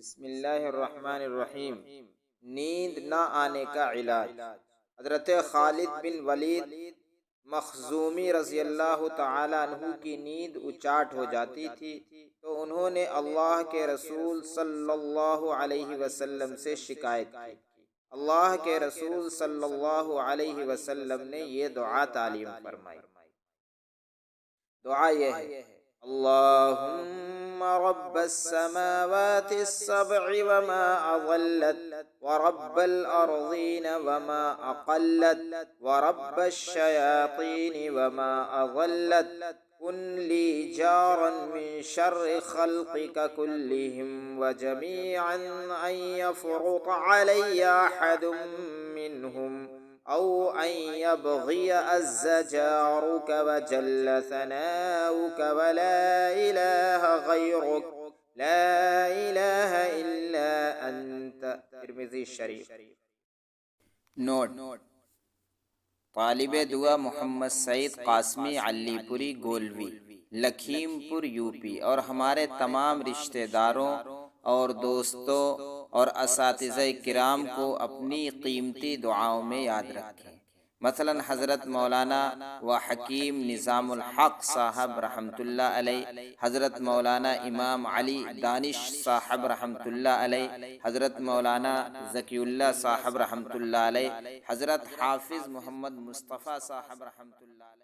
بسم اللہ الرحمن الرحیم۔ نیند نہ آنے کا علاج۔ حضرت خالد بن ولید مخزومی رضی اللہ تعالی عنہ کی نیند اچاٹ ہو جاتی تھی تو انہوں نے اللہ کے رسول صلی اللہ علیہ وسلم سے شکایت کی۔ اللہ کے رسول صلی اللہ علیہ وسلم نے یہ دعا تعلیم فرمائی۔ دعا یہ ہے: اللہم رب السماوات السبع وما اضلت ورب الارضین وما اقلت ورب الشیاطین وما اضلت کن لی جارا من شر خلقک کلہم وجمیعا ان یفرط علی احد منہم او ان یبغی عز جارک وجل ثناؤک ولا الہ غیرک لا الہ الا انت۔ ترمذی شریف۔ نوٹ: طالب دعا محمد سعید قاسمی علی پوری گولوی، لکھیم پور یو پی، اور ہمارے تمام رشتہ داروں اور دوستوں اور اساتذہ کرام کو اپنی قیمتی دعاؤں میں یاد رکھیں۔ مثلاً حضرت مولانا و حکیم نظام الحق صاحب رحمۃ اللہ علیہ، حضرت مولانا امام علی دانش صاحب رحمۃ اللہ علیہ، حضرت مولانا ذکی اللہ صاحب رحمۃ اللہ علیہ، حضرت حافظ محمد مصطفیٰ صاحب رحمۃ اللہ علیہ۔